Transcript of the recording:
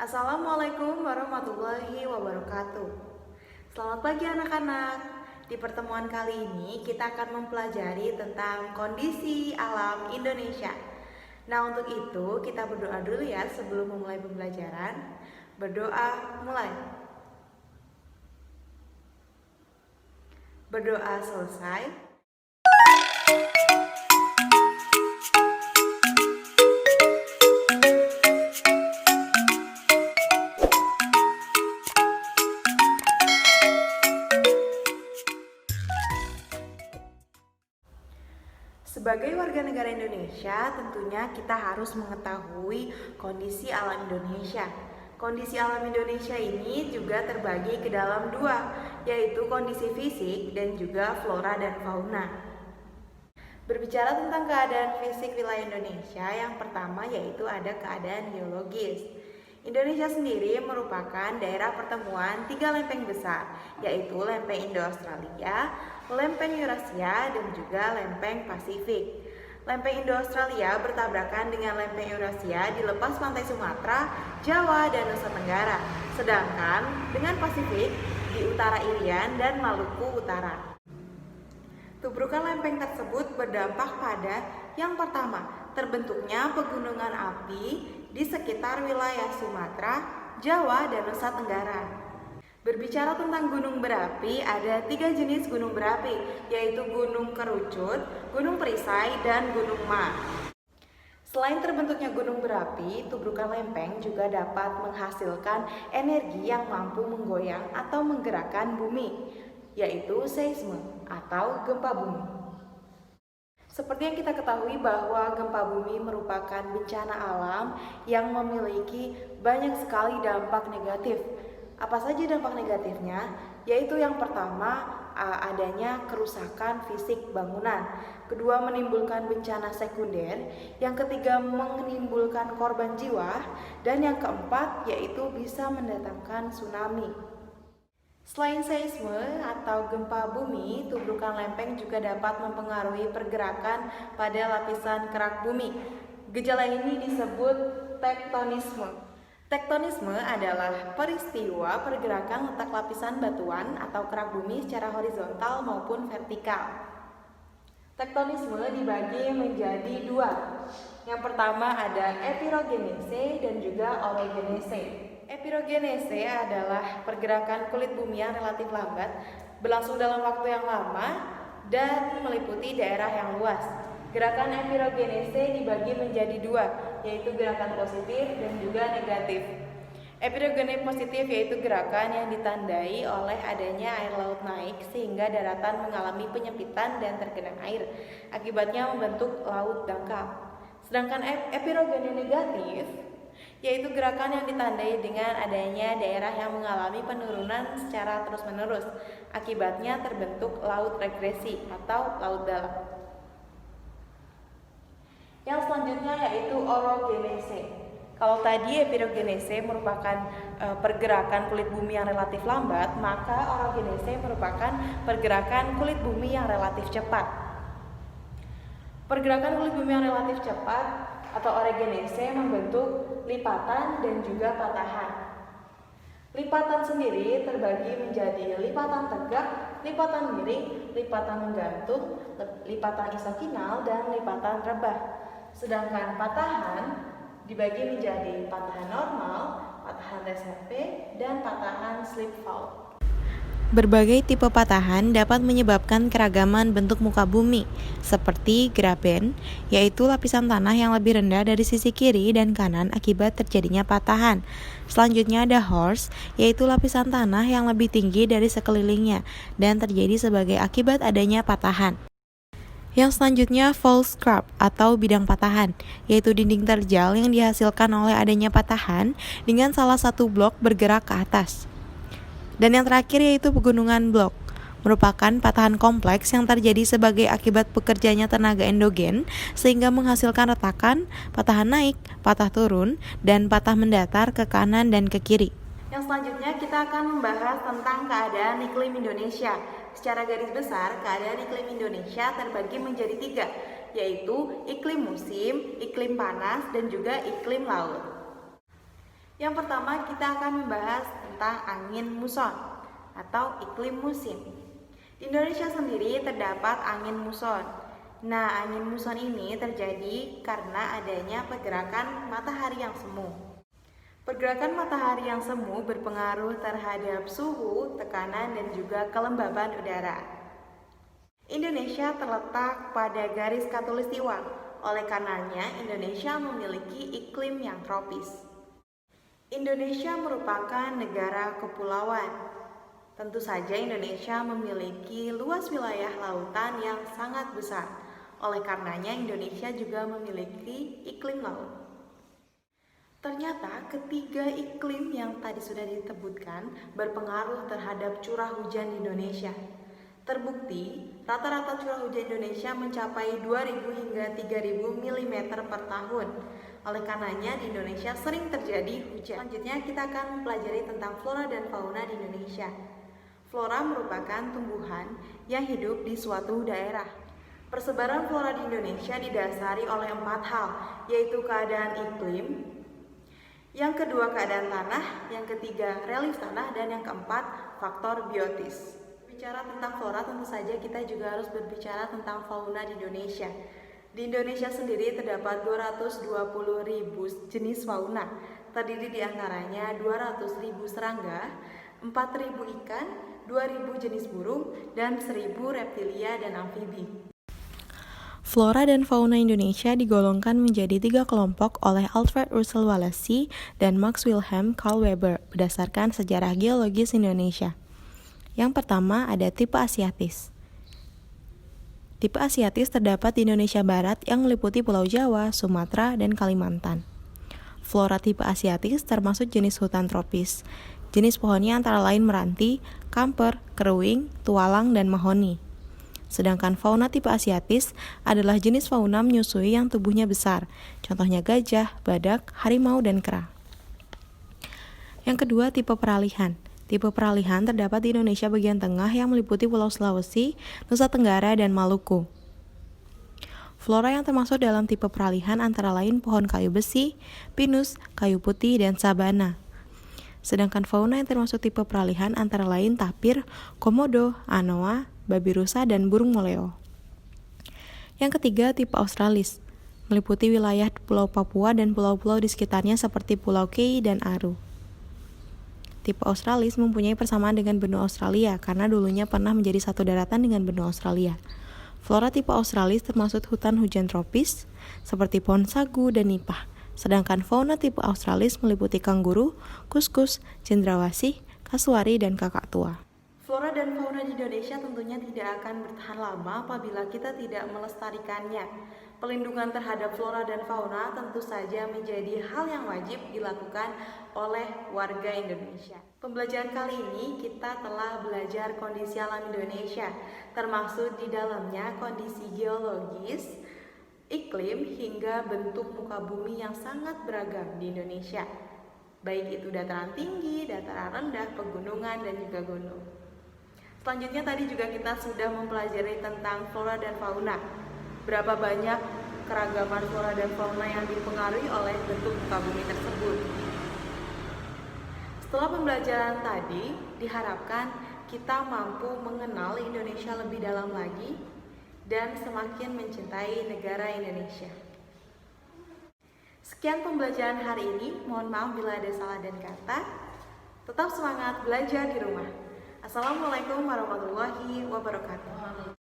Assalamualaikum warahmatullahi wabarakatuh. Selamat pagi anak-anak. Di pertemuan kali ini kita akan mempelajari tentang kondisi alam Indonesia. Nah, untuk itu kita berdoa dulu ya sebelum memulai pembelajaran. Berdoa mulai. Berdoa selesai. Sebagai warga negara Indonesia, tentunya kita harus mengetahui kondisi alam Indonesia. Kondisi alam Indonesia ini juga terbagi ke dalam dua, yaitu kondisi fisik dan juga flora dan fauna. Berbicara tentang keadaan fisik wilayah Indonesia, yang pertama yaitu ada keadaan geologis. Indonesia sendiri merupakan daerah pertemuan tiga lempeng besar, yaitu lempeng Indo-Australia, lempeng Eurasia, dan juga lempeng Pasifik. Lempeng Indo-Australia bertabrakan dengan lempeng Eurasia di lepas pantai Sumatera, Jawa, dan Nusa Tenggara. Sedangkan dengan Pasifik di utara Irian dan Maluku Utara. Tubrukan lempeng tersebut berdampak pada yang pertama, terbentuknya pegunungan api di sekitar wilayah Sumatera, Jawa, dan Nusa Tenggara. Berbicara tentang gunung berapi, ada 3 jenis gunung berapi, yaitu Gunung Kerucut, Gunung Perisai, dan Gunung Ma. Selain terbentuknya gunung berapi, tubrukan lempeng juga dapat menghasilkan energi yang mampu menggoyang atau menggerakkan bumi, yaitu seisme atau gempa bumi. Seperti yang kita ketahui bahwa gempa bumi merupakan bencana alam yang memiliki banyak sekali dampak negatif. Apa saja dampak negatifnya? Yaitu yang pertama, adanya kerusakan fisik bangunan. Kedua, menimbulkan bencana sekunder. Yang ketiga, menimbulkan korban jiwa. Dan yang keempat, yaitu bisa mendatangkan tsunami. Selain seisme atau gempa bumi, tubrukan lempeng juga dapat mempengaruhi pergerakan pada lapisan kerak bumi. Gejala ini disebut tektonisme. Tektonisme adalah peristiwa pergerakan letak lapisan batuan atau kerak bumi secara horizontal maupun vertikal. Tektonisme dibagi menjadi dua. Yang pertama ada epirogenese dan juga orogenese. Epirogenese adalah pergerakan kulit bumi yang relatif lambat, berlangsung dalam waktu yang lama, dan meliputi daerah yang luas. Gerakan epirogenese dibagi menjadi dua, yaitu gerakan positif dan juga negatif. Epirogenese positif yaitu gerakan yang ditandai oleh adanya air laut naik sehingga daratan mengalami penyempitan dan tergenang air. Akibatnya membentuk laut dangkal. Sedangkan epirogenese negatif yaitu gerakan yang ditandai dengan adanya daerah yang mengalami penurunan secara terus-menerus. Akibatnya terbentuk laut regresi atau laut dalam. Yang selanjutnya yaitu orogenese. Kalau tadi epirogenese merupakan pergerakan kulit bumi yang relatif lambat, maka orogenese merupakan pergerakan kulit bumi yang relatif cepat. Pergerakan kulit bumi yang relatif cepat atau orogenese membentuk lipatan dan juga patahan. Lipatan sendiri terbagi menjadi lipatan tegak, lipatan miring, lipatan menggantung, lipatan isokinal, dan lipatan rebah. Sedangkan patahan dibagi menjadi patahan normal, patahan reserve, dan patahan slip fault. Berbagai tipe patahan dapat menyebabkan keragaman bentuk muka bumi, seperti graben, yaitu lapisan tanah yang lebih rendah dari sisi kiri dan kanan akibat terjadinya patahan. Selanjutnya ada horst, yaitu lapisan tanah yang lebih tinggi dari sekelilingnya dan terjadi sebagai akibat adanya patahan. Yang selanjutnya fault scarp atau bidang patahan, yaitu dinding terjal yang dihasilkan oleh adanya patahan dengan salah satu blok bergerak ke atas. Dan yang terakhir yaitu pegunungan blok, merupakan patahan kompleks yang terjadi sebagai akibat bekerjanya tenaga endogen sehingga menghasilkan retakan, patahan naik, patah turun, dan patah mendatar ke kanan dan ke kiri. Yang selanjutnya kita akan membahas tentang keadaan iklim Indonesia. Secara garis besar, keadaan iklim Indonesia terbagi menjadi 3, yaitu iklim musim, iklim panas, dan juga iklim laut. Yang pertama, kita akan membahas tentang angin muson atau iklim musim. Di Indonesia sendiri terdapat angin muson. Nah, angin muson ini terjadi karena adanya pergerakan matahari yang semu. Pergerakan matahari yang semu berpengaruh terhadap suhu, tekanan, dan juga kelembaban udara. Indonesia terletak pada garis khatulistiwa, oleh karenanya Indonesia memiliki iklim yang tropis. Indonesia merupakan negara kepulauan. Tentu saja Indonesia memiliki luas wilayah lautan yang sangat besar. Oleh karenanya Indonesia juga memiliki iklim laut. Ternyata ketiga iklim yang tadi sudah disebutkan berpengaruh terhadap curah hujan di Indonesia. Terbukti, rata-rata curah hujan Indonesia mencapai 2.000 hingga 3.000 mm per tahun. Oleh karenanya di Indonesia sering terjadi hujan. Selanjutnya kita akan mempelajari tentang flora dan fauna di Indonesia. Flora merupakan tumbuhan yang hidup di suatu daerah. Persebaran flora di Indonesia didasari oleh 4 hal, yaitu keadaan iklim, yang kedua keadaan tanah, yang ketiga relief tanah, dan yang keempat faktor biotis. Bicara tentang flora, tentu saja kita juga harus berbicara tentang fauna di Indonesia. Di Indonesia sendiri terdapat 220.000 jenis fauna, terdiri di antaranya 200.000 serangga, 4.000 ikan, 2.000 jenis burung, dan 1.000 reptilia dan amfibi. Flora dan fauna Indonesia digolongkan menjadi 3 kelompok oleh Alfred Russel Wallace dan Max Wilhelm Carl Weber berdasarkan sejarah geologis Indonesia. Yang pertama ada tipe Asiatis. Tipe Asiatis terdapat di Indonesia Barat yang meliputi Pulau Jawa, Sumatera, dan Kalimantan. Flora tipe Asiatis termasuk jenis hutan tropis. Jenis pohonnya antara lain meranti, kamper, keruing, tualang, dan mahoni. Sedangkan fauna tipe Asiatis adalah jenis fauna menyusui yang tubuhnya besar, contohnya gajah, badak, harimau, dan kera. Yang kedua, tipe peralihan. Tipe peralihan terdapat di Indonesia bagian tengah yang meliputi Pulau Sulawesi, Nusa Tenggara, dan Maluku. Flora yang termasuk dalam tipe peralihan antara lain pohon kayu besi, pinus, kayu putih, dan sabana. Sedangkan fauna yang termasuk tipe peralihan antara lain tapir, komodo, anoa, babi rusa, dan burung moleo. Yang ketiga, tipe Australis, meliputi wilayah Pulau Papua dan pulau-pulau di sekitarnya seperti Pulau Kei dan Aru. Tipe Australis mempunyai persamaan dengan benua Australia karena dulunya pernah menjadi satu daratan dengan benua Australia. Flora tipe Australis termasuk hutan hujan tropis seperti pohon sagu dan nipah. Sedangkan fauna tipe Australis meliputi kanguru, kuskus, cendrawasih, kasuari, dan kakak tua. Flora dan fauna di Indonesia tentunya tidak akan bertahan lama apabila kita tidak melestarikannya. Pelindungan terhadap flora dan fauna tentu saja menjadi hal yang wajib dilakukan oleh warga Indonesia. Pembelajaran kali ini kita telah belajar kondisi alam Indonesia, termasuk di dalamnya kondisi geologis, iklim, hingga bentuk muka bumi yang sangat beragam di Indonesia. Baik itu dataran tinggi, dataran rendah, pegunungan, dan juga gunung. Selanjutnya tadi juga kita sudah mempelajari tentang flora dan fauna. Berapa banyak keragaman flora dan fauna yang dipengaruhi oleh bentuk muka bumi tersebut. Setelah pembelajaran tadi, diharapkan kita mampu mengenal Indonesia lebih dalam lagi dan semakin mencintai negara Indonesia. Sekian pembelajaran hari ini, mohon maaf bila ada salah dan kata. Tetap semangat belajar di rumah. Assalamualaikum warahmatullahi wabarakatuh.